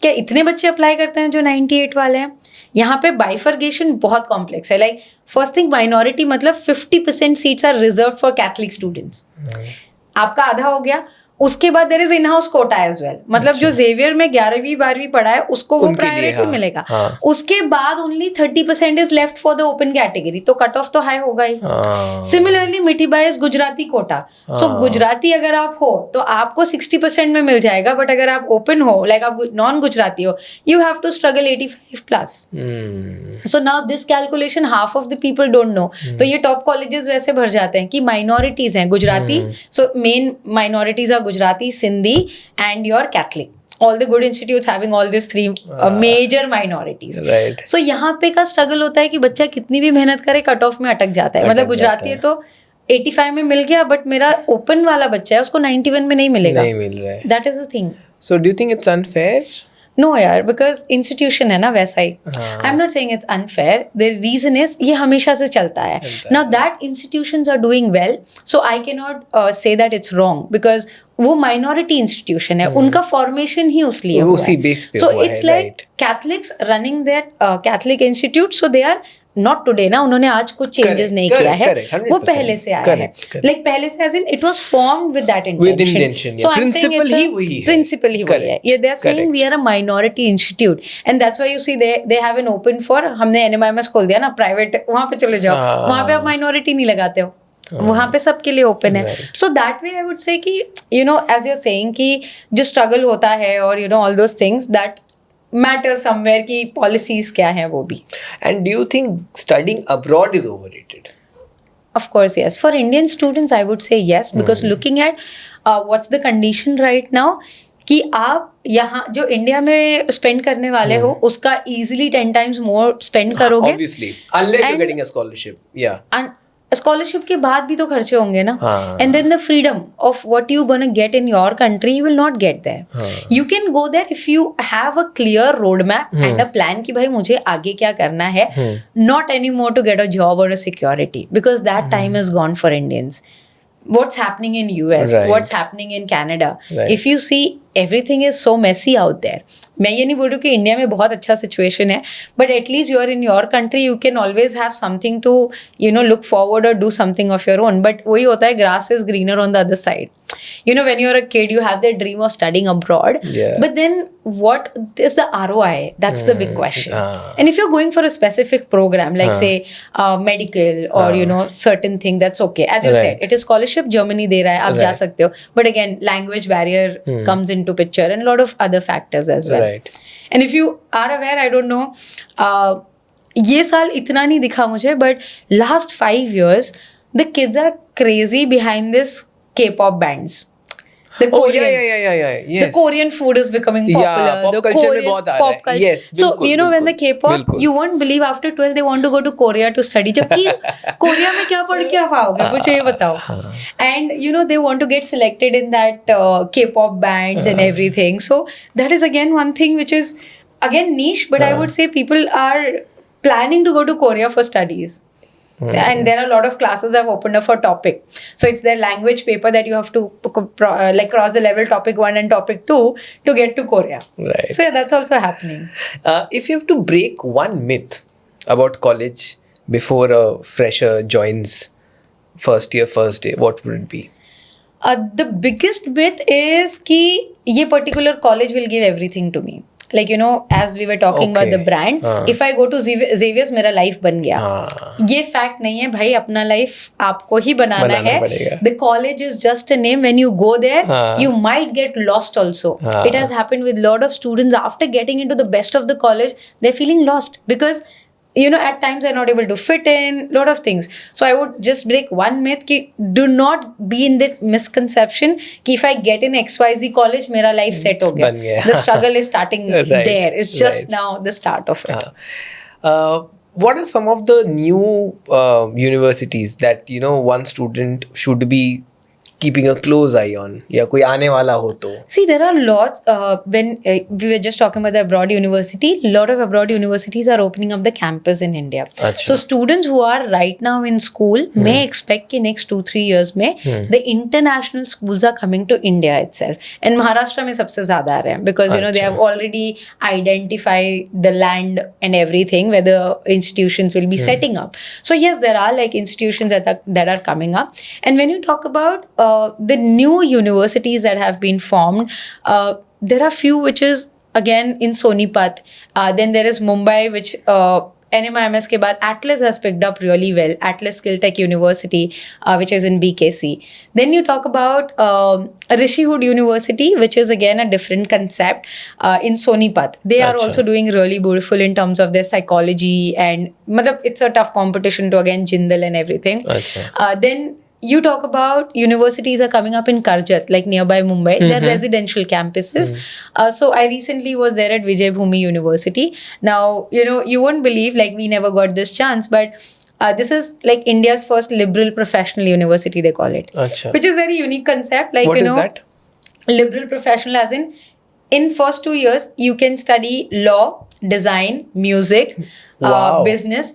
क्या इतने बच्चे apply करते हैं जो 98 वाले हैं? यहाँ पे बाइफर्गेशन बहुत कॉम्प्लेक्स है. लाइक फर्स्ट थिंग, माइनॉरिटी मतलब 50% seats are reserve for Catholic students. आपका आधा हो गया. उसके बाद there is in house quota as well. मतलब जो जेवियर में 11वीं 12वीं पढ़ा है उसको वो प्रायोरिटी मिलेगा. उसके बाद only 30% is left for the open category. तो कट ऑफ तो हाई होगा ही. Similarly Mithibai is Gujarati quota. So Gujarati अगर आप हो तो आपको 60% में मिल जाएगा. बट अगर आप ओपन हो, लाइक आप नॉन गुजराती हो, you have to struggle 85+. So now this calculation half of the people don't know. तो ये टॉप कॉलेजेस वैसे भर जाते हैं कि माइनॉरिटीज हैं Gujarati. So main minorities are Gujarati, Sindhi, and your Catholic. All the good institutes having all these three major minorities. Right. So यहाँ पे का struggle होता है कि बच्चा कितनी भी मेहनत करे कट ऑफ में अटक जाता है. मतलब गुजराती है तो 85 में मिल गया, बट मेरा ओपन वाला बच्चा है उसको 91 में नहीं मिलेगा. नहीं मिल रहा है. That is the thing. So do you think it's unfair? No यार, because institution है ना वैसा ही. I'm not saying it's unfair. The reason is ये हमेशा से चलता है. Now that institutions are doing well, so I cannot say that it's wrong because वो minority institution है. उनका formation ही उस लिए हुआ उसी है. base पे So हुआ it's है, like right. Catholics running that Catholic institute, so they are not today ना. उन्होंने आज कुछ चेंजेस नहीं किया है. वो पहले से आया है. Like पहले से as in it was formed with that intention. With intention. So I'm saying it's ही वही है. principle ही वही है. Yeah, they are saying we are a minority institute, and that's why you see they have an open for. हमने NMIMS खोल दिया ना private. वहाँ पे चले जाओ. वहाँ पे आप minority नहीं लगाते हो. वहाँ पे सबके लिए ओपन है. So that way I would say कि you know as you saying कि जो स्ट्रगल होता है और you know all those things that matter somewhere की पॉलिसीज क्या है वो भी. And do you think studying abroad is overrated? Of course, yes. For Indian students, I would say yes, because looking at what's the condition right now, कि आप यहाँ जो India में स्पेंड करने वाले हो उसका easily 10 times more spend करोगे. Obviously, unless you're getting a scholarship. Yeah. Scholarship के बाद भी तो खर्चे होंगे ना. And then the freedom of what you gonna get in your country you will not get there. You can go there if you have a clear road map and a plan कि भाई मुझे आगे क्या करना है. Not any more to get a job और a security, because that time is gone for Indians. What's happening in US, Right. what's happening in Canada. Right. If you see, everything is so messy out there. मैं ये नहीं बोल रही हूँ कि India में बहुत अच्छा सिचुएशन है, but at least you are in your country, you can always have something to you know look forward और do something of your own. But वही होता है, grass is greener on the other side. You know, when you're a kid, you have the dream of studying abroad. Yeah. But then what is the ROI? That's the big question. And if you're going for a specific program, like say medical or, you know, certain thing, that's okay. As you said, it is scholarship, Germany दे रहा है, आप जा सकते हो. But again, language barrier comes into picture and a lot of other factors as well. Right. And if you are aware, I don't know, ये साल इतना नहीं दिखा मुझे, but last 5 years, the kids are crazy behind this K-pop bands. The Korean, yeah. Yes. The Korean food is becoming popular. Yeah, pop the culture Korean में बहुत आ रहा है. pop culture. Yes, So बिल्कुल, you know when the बिल्कुल, K-pop, बिल्कुल. you won't believe after 12 they want to go to Korea to study. जबकि Korea में क्या पढ़ के आप आओगे? मुझे ये बताओ. And you know they want to get selected in that K-pop bands and everything. So that is again one thing which is again niche, but I would say people are planning to go to Korea for studies. And there are a lot of classes I've opened up for topic. So it's their language paper that you have to like cross the level topic 1 and topic 2 to get to Korea. Right. So yeah, that's also happening. If you have to break one myth about college before a fresher joins first day, what would it be? The biggest myth is कि ये particular college will give everything to me. Like, you know, as we were talking about the brand, if I go to Xavier's, मेरा life बन गया. ये fact नहीं है भाई, अपना life आपको ही बनाना है. The college is just a name. When you go there, you might get lost also. It has happened with a lot of students. After getting into the best of the college, they're feeling lost because you know at times they're not able to fit in, lot of things. So I would just break one myth कि do not be in that misconception कि if I get in XYZ college मेरा life set हो गया. The struggle is starting there. It's just now the start of it. what are some of the new universities that one student should be keeping a close eye on, या कोई आने वाला हो तो? See, there are lots. When we were just talking about the abroad university, lot of abroad universities are opening up the campus in India. अच्छा. So students who are right now in school may expect कि next 2-3 years में the international schools are coming to India itself. And Maharashtra में सबसे ज़्यादा आ रहे हैं because they have already identified the land and everything where the institutions will be setting up. So yes, there are like institutions that are coming up. And when you talk about the new universities that have been formed, there are few which is again in Sonipat. Then there is Mumbai, which NMIMS के बाद Atlas has picked up really well. Atlas Skill Tech University, which is in BKC. Then you talk about Rishihood University, which is again a different concept in Sonipat. They are Achha. also doing really beautiful in terms of their psychology, and it's a tough competition to again Jindal and everything. Achha. Then you talk about universities are coming up in Karjat, like nearby Mumbai. They're residential campuses. So I recently was there at Vijay Bhumi University. Now, you won't believe, like we never got this chance, but this is like India's first liberal professional university, they call it. Achha. Which is very unique concept. Like, What is that? Liberal professional as in first 2 years, you can study law, design, music, Wow. business,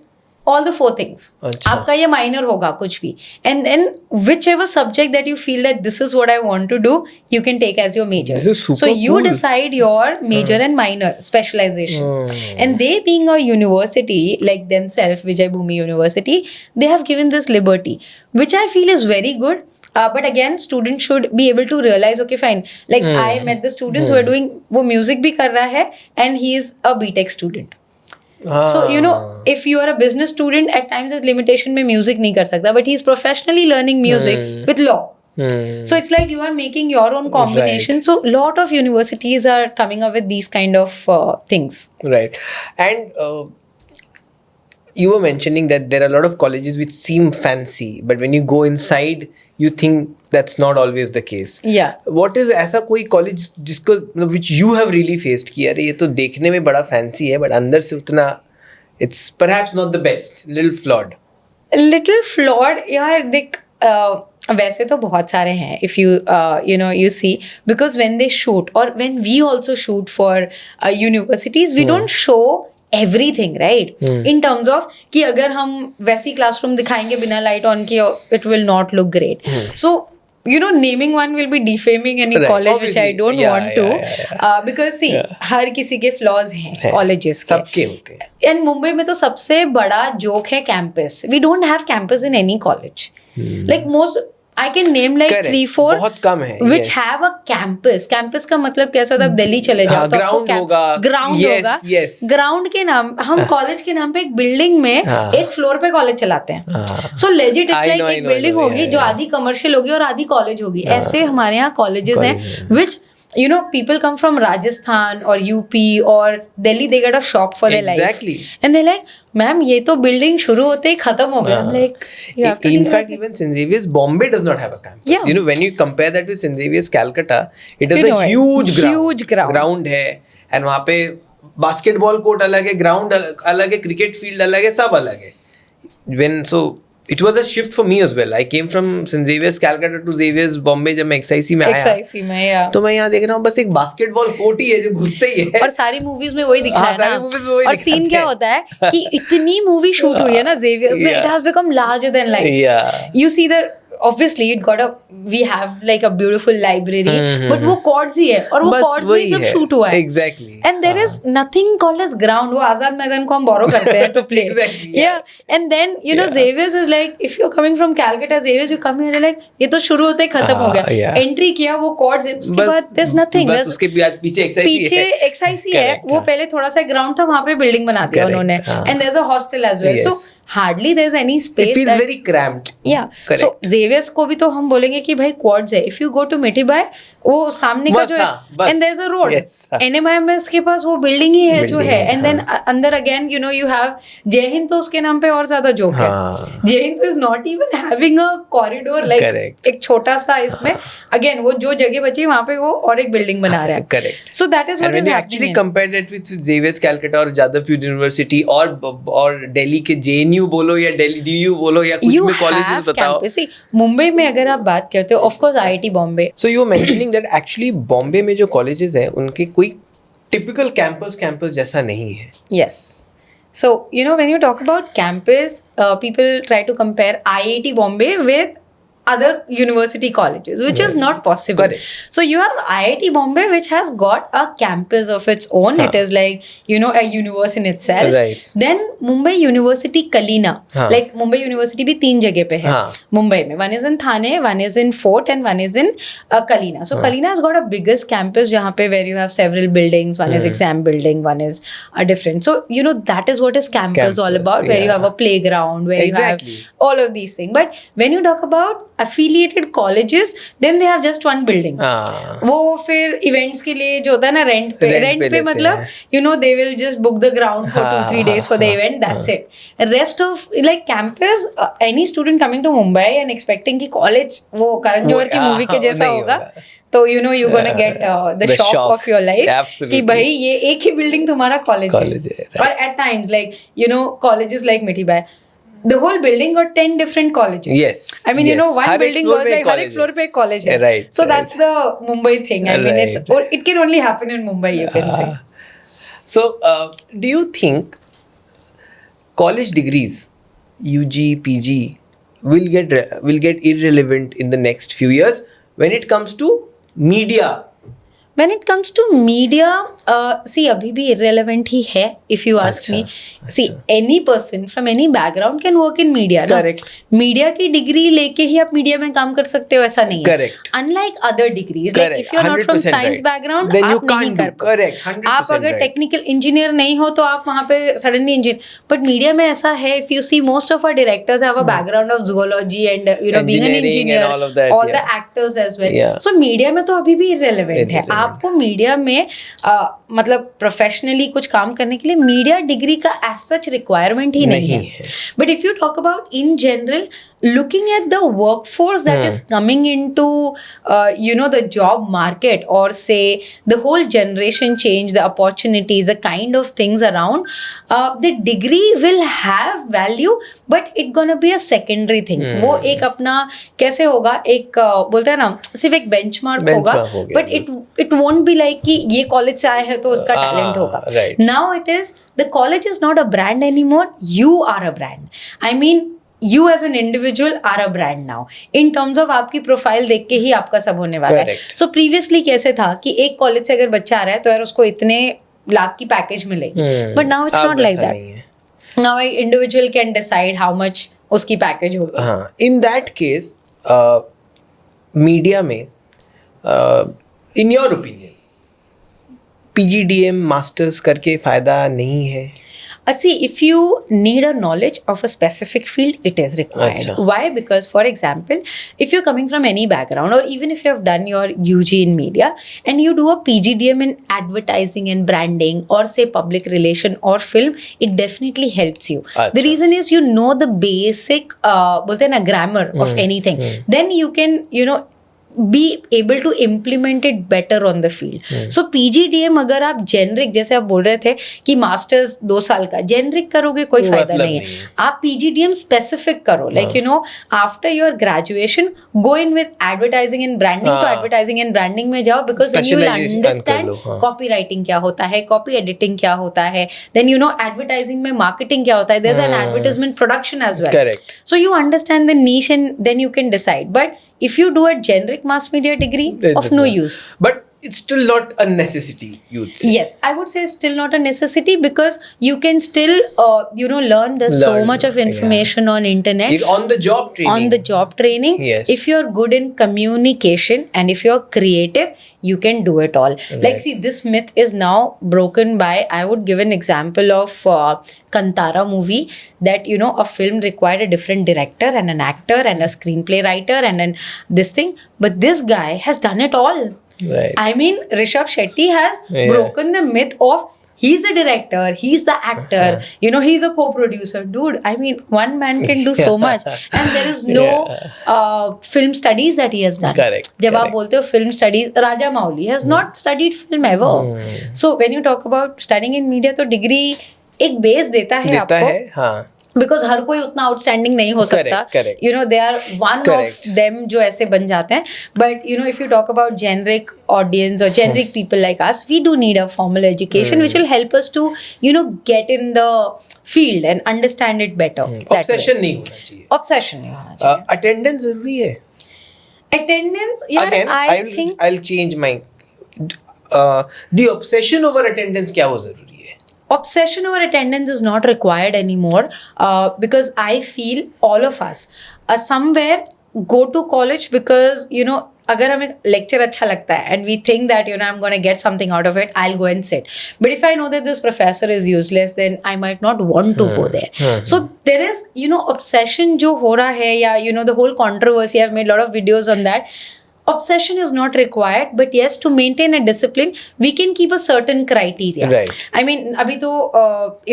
all the 4 things. अच्छा. आपका ये minor होगा कुछ भी. And then whichever subject that you feel that this is what I want to do, you can take as your major. This is super so you cool. decide your major and minor specialization. And they being a university like themselves, Vijay Bhumi University, they have given this liberty, which I feel is very good. But again, students should be able to realize, okay, fine. Like I met the students who are doing, वो music भी कर रहा है, and he is a BTech student. So, if you are a business student, at times his limitation में music नहीं कर सकता, but he is professionally learning music with law. So it's like you are making your own combination. Right. So lot of universities are coming up with these kind of things. Right. And you were mentioning that there are a lot of colleges which seem fancy, but when you go inside, you think that's not always the case. Yeah. What is ऐसा कोई college जिसको which you have really faced कि अरे ये तो देखने में बड़ा fancy है, but अंदर से उतना it's perhaps not the best, little flawed. Little flawed, यार देख वैसे तो बहुत सारे हैं if you you see, because when they shoot or when we also shoot for universities, we don't show everything, right? In terms of कि अगर हम वैसी classroom दिखाएंगे बिना light on के, it will not look great. So naming one will be defaming any Right. college, which I Obviously. don't Yeah, want to. Because see, हर किसी के flaws हैं colleges के. सबके होते हैं. And मुंबई में तो सबसे बड़ा joke है campus. We don't have campus in any college. Like most, I can name like Correct. 3-4 बहुत कम है, which yes. have a campus. Campus का मतलब कैसा होता है? आप दिल्ली चले जाओ तो आपको ground होगा. ग्राउंड Yes, होगा. yes. ग्राउंड के नाम, हम कॉलेज के नाम पे एक बिल्डिंग में एक फ्लोर पे कॉलेज चलाते हैं. सो लेजिट इट्स लाइक एक बिल्डिंग होगी जो आधी कमर्शियल होगी और आधी कॉलेज होगी. ऐसे हमारे यहाँ कॉलेजेस हैं which people come from Rajasthan or UP or Delhi, they get a shock for their life. Exactly. And they're like, ma'am, ये तो बिल्डिंग शुरू होते ही खत्म हो गया. I'm like, you have to In do fact, that. even St. Xavier's Bombay does not have a campus. Yeah. When you compare that with St. Xavier's Calcutta, it is You a know it. huge ground. Huge ground. Ground है, and वहाँ पे basketball court अलग है, ground अलग है, cricket field अलग है, सब अलग है. So it was a shift for me as well. I came from St. Xavier's Calcutta to Xavier's Bombay जब मैं XIC में आया. XIC में, yeah. तो मैं यहाँ देख रहा हूँ बस एक बास्केटबॉल कोर्ट ही है जो घुसते ही है. और सारी मूवीज में वही दिखा हाँ, है ना. सारी movies में वही और दिखाते सीन क्या हैं. होता है कि इतनी मूवी शूट हुई है ना Xavier's में, Yeah. it has become larger than life. Yeah. You see that obviously we have like a beautiful library, but वो chords ही है और वो बस chords में वही ही सब है. shoot हुआ है. Exactly. And there is nothing called as ground. वो आजाद मैदान को हम borrow करते हैं to play. Exactly, Yeah. And then Yeah. Xavier's is like, if you're coming from Calcutta, Xavier's, you come here and like ये तो शुरू होते ही खत्म हो गया. Yeah. Entry किया वो chords, उसके बाद there's nothing. बस There's उसके पीछे XIC पीछे है. XIC है. Correct, वो हाँ. पहले थोड़ा सा ग्राउंड था, वहाँ पे बिल्डिंग बना दिया Correct, उन्होंने. हाँ. And there's a hostel as well. So Yes. hardly there's any space. It feels that, very cramped. yeah. Correct. So Xavier's को भी तो हम बोलेंगे कि भाई quads है. If you go to Mitibai, वो सामने का बस, जो है, हाँ, बस. And there is a road, Yes, हाँ. NMIMS के पास वो बिल्डिंग ही है जो Building है, है, एंड देन हाँ. अंदर again you know you have जय हिंद, तो उसके नाम पे और ज्यादा जोक है. हाँ. जय Hind is not even having a corridor, like Correct. एक छोटा सा इसमें, अगेन वो जो जगह बची वहां पे वो और एक बिल्डिंग बना रहा है. Correct. So that is And what when is you actually happening. compared it with Xavier's Calcutta और जादवपुर यूनिवर्सिटी और दिल्ली के JNU बोलो या दिल्ली DU बोलो या कुछ You भी कॉलेजेस have बताओ. campus. See, मुंबई में अगर आप बात करते हो, of course IIT Bombay. So you were mentioning that actually Bombay में जो कॉलेजेस हैं उनके कोई टिपिकल कैंपस जैसा नहीं है. Yes. So, you know, when you talk about campus, people try to compare IIT Bombay with other university colleges, which is not possible. Correct. So you have IIT Bombay, which has got a campus of its own. It is like, you know, a universe in itself. Right. Then Mumbai University Kalina. हाँ. Like Mumbai University भी 3 जगह पे है. हाँ. Mumbai में. One is in Thane, one is in Fort, and one is in Kalina. So Kalina has got a biggest campus जहाँ पे where you have several buildings. One is exam building, one is a different. So, you know, that is what is campus all Campus, about, where you yeah. have a playground, where Exactly. you have all of these things. But when you talk about affiliated colleges, then they have just one building. हाँ. वो फिर events के लिए जो होता है ना rent पे लेते मतलब हैं. You know they will just book the ground for 2-3 days for the event, that's it. Rest of like campus, any student coming to Mumbai and expecting कि कॉलेज वो करण जौहर की मूवी के जैसा नहीं होगा, होगा. तो you know you gonna get the The shock shock. Of your life Absolutely. कि भाई ये एक ही बिल्डिंग तुम्हारा कॉलेज College है, right. और at times like you know colleges like Mithibai, the whole building got 10 different colleges. Yes, I mean, you know, yes. one हर एक building floor goes पे like एक हर एक college floor है. पे एक college है. Right, So right. that's the Mumbai thing. I mean, Right. it's or it can only happen in Mumbai, you can say. So, do you think college degrees, UG, PG, will get irrelevant in the next few years when it comes to media? When it comes to media, see, अभी भी irrelevant ही है, if you ask अच्छा, me. See, any person from any background can work in media. ना? Correct. Media की degree लेके ही आप media में काम कर सकते हो, ऐसा नहीं है. Correct. Unlike other degrees, like Correct. if you're not from 100% science right. background, Then you आप नहीं can't कर do. पाओ. Correct. 100% आप अगर right. टेक्निकल इंजीनियर नहीं हो तो आप वहाँ पे सडनली इंजीनियर. बट मीडिया में ऐसा है, if you see most of our directors have a background of zoology and you know being an Engineering and engineer, all of that, all the yeah. actors as well. Yeah. So media में तो अभी भी irrelevant है. Irrelevant. आपको media में मतलब professionally कुछ काम करने के लिए मीडिया डिग्री का एज सच रिक्वायरमेंट ही नहीं है. But if you talk about in general, looking at the workforce that is coming into you know the job market, or say the whole generation change, the opportunities, the kind of things around, the degree will have value, but it gonna be a secondary thing. वो एक अपना कैसे होगा, एक बोलते हैं ना सिर्फ एक बेंचमार्क होगा, हो गया, but it won't be like कि ये कॉलेज से आए हैं तो उसका टैलेंट होगा. right. Now it is, the college is not a brand anymore, you are a brand. I mean, you as an individual are a brand now. In terms of आपकी profile देख के ही आपका सब होने वाला है. Correct. So previously कैसे था कि एक कॉलेज से अगर बच्चा आ रहा है तो यार उसको इतने लाख की पैकेज मिलेगी. But now it's अब not like ऐसा that. नहीं है. Now an individual can decide how much उसकी पैकेज होगी. हाँ, in that case, मीडिया में, in your opinion, PGDM masters करके फायदा नहीं है? See, if you need a knowledge of a specific field, it is required. Achha. Why? Because, for example, if you're coming from any background, or even if you have done your UG in media and you do a PGDM in advertising and branding, or say public relation or film, it definitely helps you. Achha. The reason is you know the basic बोलते हैं ना grammar of anything. Then you can, you know, be able to implement it better on the field. So PGDM अगर आप generic, जैसे आप बोल रहे थे कि मास्टर्स 2 साल का जेनरिक करोगे कोई फायदा मतलब नहीं है. आप PGDM स्पेसिफिक करो, like you know after your graduation go in with advertising and branding. तो एडवर्टाइजिंग एंड ब्रांडिंग में जाओ, because then you will understand copy writing क्या होता है, कॉपी एडिटिंग क्या होता है, देन यू नो एडवर्टाइजिंग में मार्केटिंग क्या होता है, there is an advertisement production as well. Correct. So you understand the niche and then you can decide. But if you do a generic mass media degree, It of does no not. use. But it's still not a necessity, you'd say. Yes, I would say it's still not a necessity, because you can still, you know, learn. There's so Learn, much of information on internet. You're on the job training. On the job training. Yes. If you're good in communication and if you're creative, you can do it all. Like, see, this myth is now broken by, I would give an example of Kantara movie, that, you know, a film required a different director and an actor and a screenplay writer and this thing. But this guy has done it all. Right. I mean, Rishabh Shetty has Yeah. broken the myth of he's a director, he's the actor, you know, he's a co-producer. Dude, I mean, one man can do so much. And there is no film studies that he has done. Correct, जब आप correct. बोलते हो film studies, Raja Mouli has not studied film ever. So when you talk about studying in media, तो degree एक base देता है देता आपको. है, हाँ. बिकॉज हर कोई उतना आउटस्टैंडिंग नहीं हो सकता. correct. You know they are one of Correct. Them जो ऐसे बन जाते हैं. But you know if you talk about generic audience और generic people like us, we do need a formal education which will help us to you know get in the field and understand it better. Obsession नहीं होना चाहिए. Obsession नहीं होना चाहिए. Attendance जरूरी है. Attendance यार Again, I think I'll change my the obsession over attendance क्या वो जरूरी है. obsession over attendance is not required anymore because I feel all of us somewhere go to college because you know अगर हमें lecture अच्छा लगता है and we think that you know I'm going to get something out of it, I'll go and sit. But if I know that this professor is useless, then I might not want to go there. So there is you know obsession जो हो रहा है या you know the whole controversy, I've made a lot of videos on that. Obsession is not required, but yes, to maintain a discipline, we can keep a certain criteria. Right. I mean, abhi to,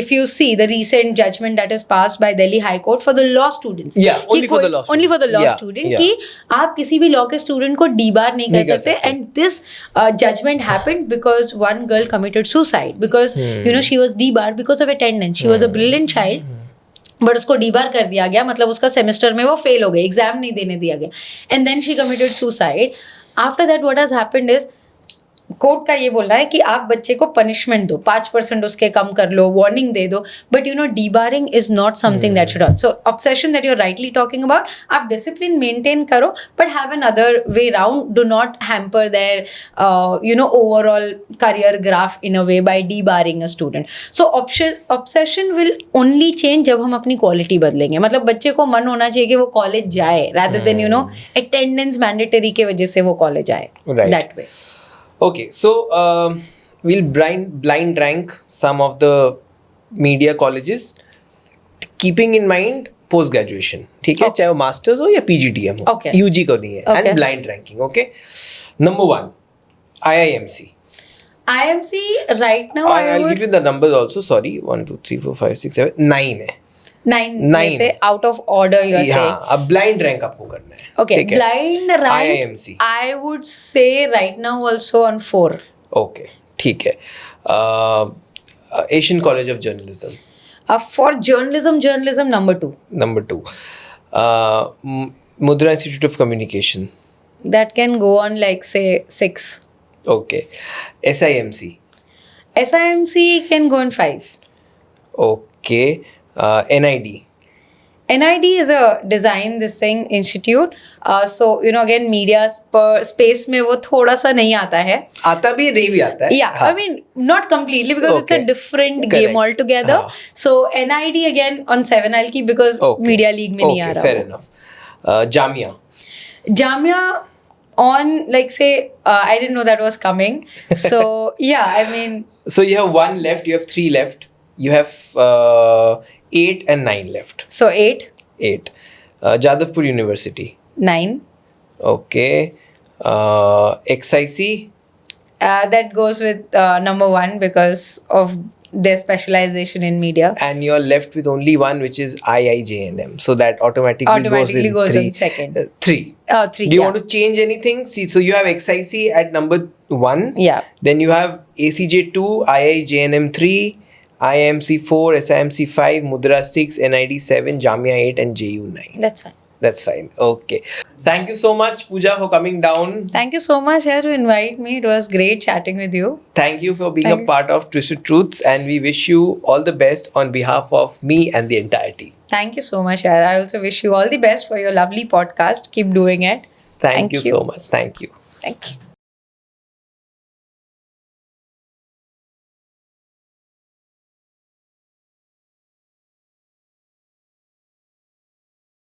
if you see the recent judgment that is passed by Delhi High Court for the law students. Yeah, only for the law Only for the law Yeah, student. yeah. कि आप किसी भी law के student को debar नहीं कर सकते. And this judgment happened because one girl committed suicide because you know she was debarred because of attendance. She was a brilliant child. But उसको डीबार कर दिया गया, मतलब उसका सेमेस्टर में वो फेल हो गई, एग्जाम नहीं देने दिया गया. And then she committed suicide. After that what has happened is court का ये बोल रहा है कि आप बच्चे को पनिशमेंट दो, 5% उसके कम कर लो, वार्निंग दे दो, but you know debarring is not something that should all. So obsession that you are rightly talking about, आप डिसिप्लिन मेंटेन करो but have an other way round. Do not hamper their you know overall career graph in a way by debarring a student. So obsession will only change जब हम अपनी quality बदलेंगे. मतलब बच्चे को मन होना चाहिए कि वो कॉलेज जाए rather than you know attendance mandatory के वजह से वो कॉलेज आए. Right. That way. Okay, so we'll blind rank some of the media colleges, keeping in mind post graduation. ठीक है, चाहे वो मास्टर्स हो या PGDM हो. Okay. UG को नहीं है. Okay. And blind ranking. Okay. Number 1, IIMC. IMC right now I I'll would give you the numbers also. Sorry, 1 2 3 4 5 6 7 9 है. 9 9 में से out of order you are saying. हाँ, अब blind rank आपको करना है. Okay, ठीक है? blind rank IIMC. I would say right now also on 4. Okay, ठीक है. Asian College of Journalism. For journalism number 2. Number 2. Mudra Institute of Communication. That can go on like say 6. Okay. SIMC. SIMC can go on 5. Okay. NID. NID is a design this thing institute. So you know again media space में वो थोड़ा सा नहीं आता है. आता भी है, नहीं भी आता है. Yeah, I mean not completely because it's a Okay. different Correct. game altogether. So NID again on 7 I'll keep because Okay. media league में नहीं आ Okay, रहा. fair enough. Jamia. Jamia on like say I didn't know that was coming. So yeah, I mean So you have 1 left. You have 3 left. You have 8 and 9 left. so 8, 8. Jadavpur University. 9. Okay. XIC. That goes with number 1 because of their specialization in media. And you're left with only one, which is IIJNM. So that automatically Goes in in second. 3. 3. Do you yeah. want to change anything? See, so you have XIC at number 1. Yeah. Then you have ACJ 2, IIJNM 3, IIMC 4, SIMC 5, Mudra 6, NID 7, Jamia 8, and JU 9. That's fine. That's fine. Okay. Thank you so much, Pooja, for coming down. Thank you so much here to invite me. It was great chatting with you. Thank you for being Thank a part of Twisted Truths, and we wish you all the best on behalf of me and the entire team. Thank you so much, Yara. I also wish you all the best for your lovely podcast. Keep doing it. Thank you so much. Thank you. Thank you.